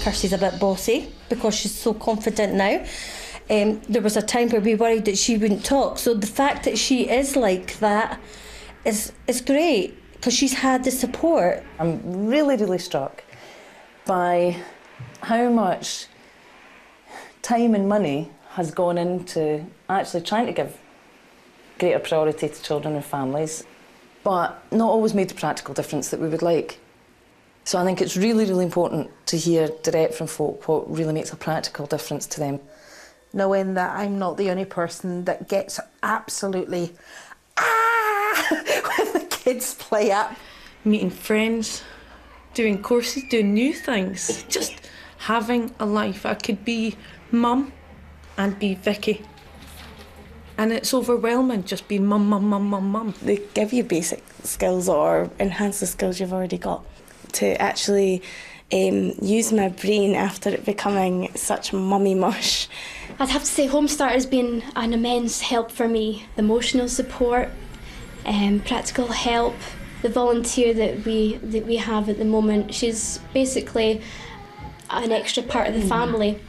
Kirsty's a bit bossy because she's so confident now. There was a time where we worried that she wouldn't talk, so the fact that she is like that is great because she's had the support. I'm really, really struck by how much time and money has gone into actually trying to give greater priority to children and families, but not always made the practical difference that we would like. So I think it's really, really important to hear direct from folk what really makes a practical difference to them. Knowing that I'm not the only person that gets absolutely when the kids play up. Meeting friends, doing courses, doing new things, just having a life. I could be mum and be Vicky. And it's overwhelming just being mum, mum, mum, mum, mum. They give you basic skills or enhance the skills you've already got. To actually use my brain after it becoming such mummy mush. I'd have to say HomeStart has been an immense help for me. Emotional support, practical help, the volunteer that we have at the moment. She's basically an extra part of the family.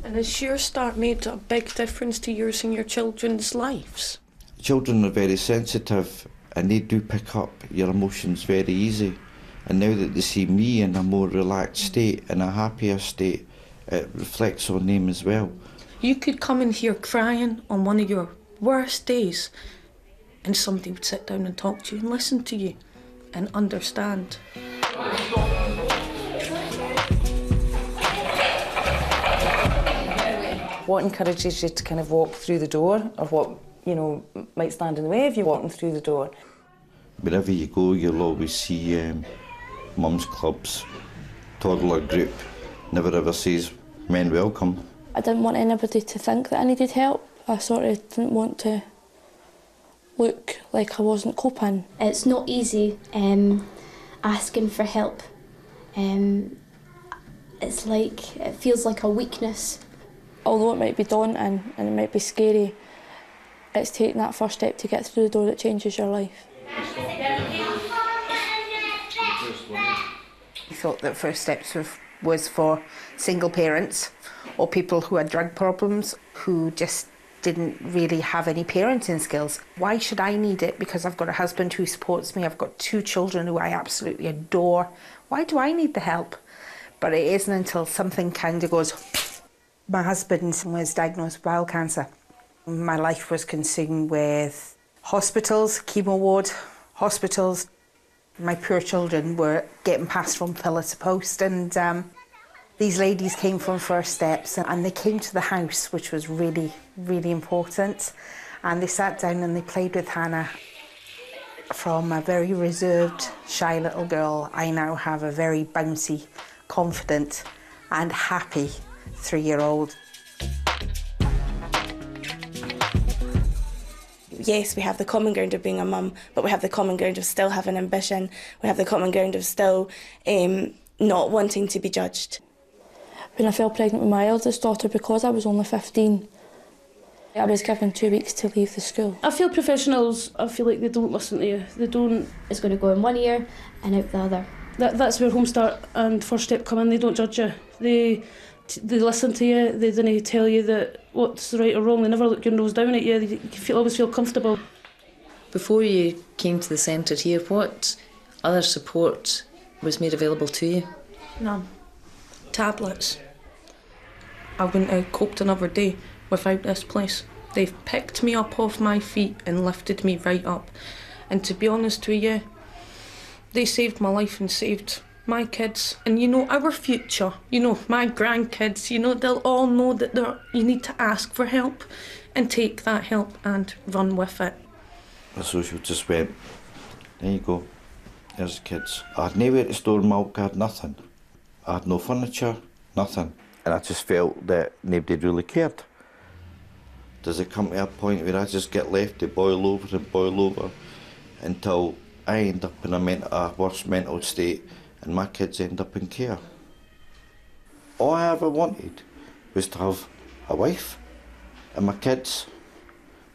And has your start made a big difference to yours and your children's lives? Children are very sensitive and they do pick up your emotions very easy. And now that they see me in a more relaxed state, in a happier state, it reflects on them as well. You could come in here crying on one of your worst days and somebody would sit down and talk to you and listen to you and understand. What encourages you to kind of walk through the door, or what, you know, might stand in the way of you walking through the door? Wherever you go, you'll always see mums clubs, toddler group, never ever says men welcome. I didn't want anybody to think that I needed help. I sort of didn't want to look like I wasn't coping. It's not easy asking for help. It's like, it feels like a weakness. Although it might be daunting and it might be scary, it's taking that first step to get through the door that changes your life. I thought that First Steps was for single parents or people who had drug problems who just didn't really have any parenting skills. Why should I need it? Because I've got a husband who supports me, I've got 2 children who I absolutely adore. Why do I need the help? But it isn't until something kind of goes. My husband was diagnosed with bowel cancer. My life was consumed with hospitals, chemo ward, hospitals. My poor children were getting passed from pillar to post, and these ladies came from First Steps and they came to the house, which was really, really important. And they sat down and they played with Hannah. From a very reserved, shy little girl, I now have a very bouncy, confident and happy 3-year-old. Yes, we have the common ground of being a mum, but we have the common ground of still having ambition. We have the common ground of still not wanting to be judged. When I fell pregnant with my eldest daughter, because I was only 15, I was given 2 weeks to leave the school. I feel professionals, I feel like they don't listen to you. They don't. It's going to go in one ear and out the other. That's where HomeStart and First Step come in. They don't judge you. They listen to you. They don't tell you that what's right or wrong. They never look your nose down at you. You always feel comfortable. Before you came to the centre here, what other support was made available to you? None. Tablets. I wouldn't have coped another day without this place. They've picked me up off my feet and lifted me right up. And to be honest with you, they saved my life and saved my kids. And you know, our future, you know, my grandkids, you know, they'll all know that you need to ask for help and take that help and run with it. The social just went, there you go, there's the kids. I had nowhere to store milk, I had nothing. I had no furniture, nothing. And I just felt that nobody really cared. Does it come to a point where I just get left to boil over until I end up in a worse mental state and my kids end up in care? All I ever wanted was to have a wife and my kids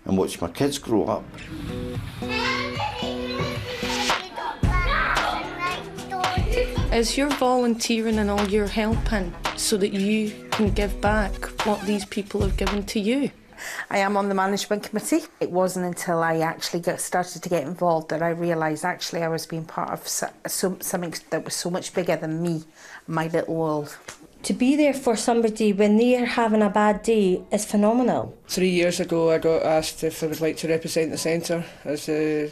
and watch my kids grow up. Is your volunteering and all your helping so that you can give back what these people have given to you? I am on the management committee. It wasn't until I actually started to get involved that I realised actually I was being part of something that was so much bigger than me, my little world. To be there for somebody when they are having a bad day is phenomenal. 3 years ago I got asked if I would like to represent the centre as a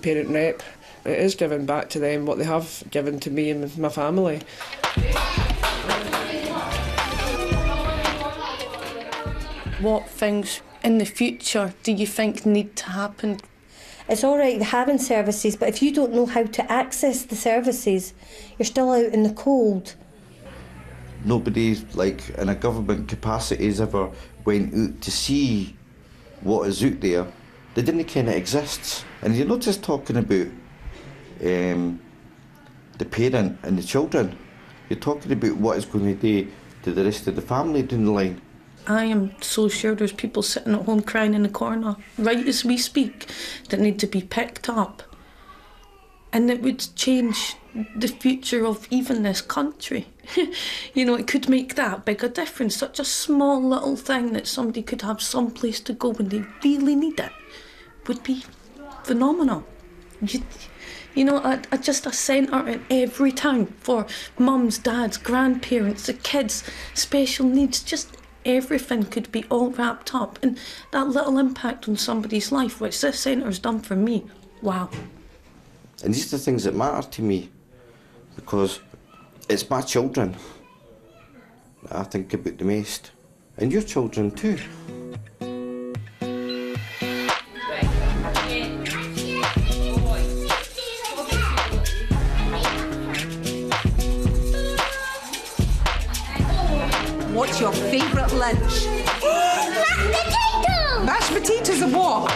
parent rep. It is giving back to them what they have given to me and my family. What things in the future do you think need to happen? It's all right having services, but if you don't know how to access the services, you're still out in the cold. Nobody, like in a government capacity, has ever went out to see what is out there. They didn't kind of exist. And you're not just talking about the parent and the children. You're talking about what it's going to do to the rest of the family down the line. I am so sure there's people sitting at home crying in the corner, right as we speak, that need to be picked up. And it would change the future of even this country. You know, it could make that big a difference. Such a small little thing that somebody could have some place to go when they really need it would be phenomenal. You know, just a centre in every town for mums, dads, grandparents, the kids, special needs, just everything could be all wrapped up. And that little impact on somebody's life, which this centre's done for me, wow. And these are the things that matter to me, because it's my children that I think about the most, and your children too. What's your favourite lunch? Mashed potatoes! Mashed potatoes and what?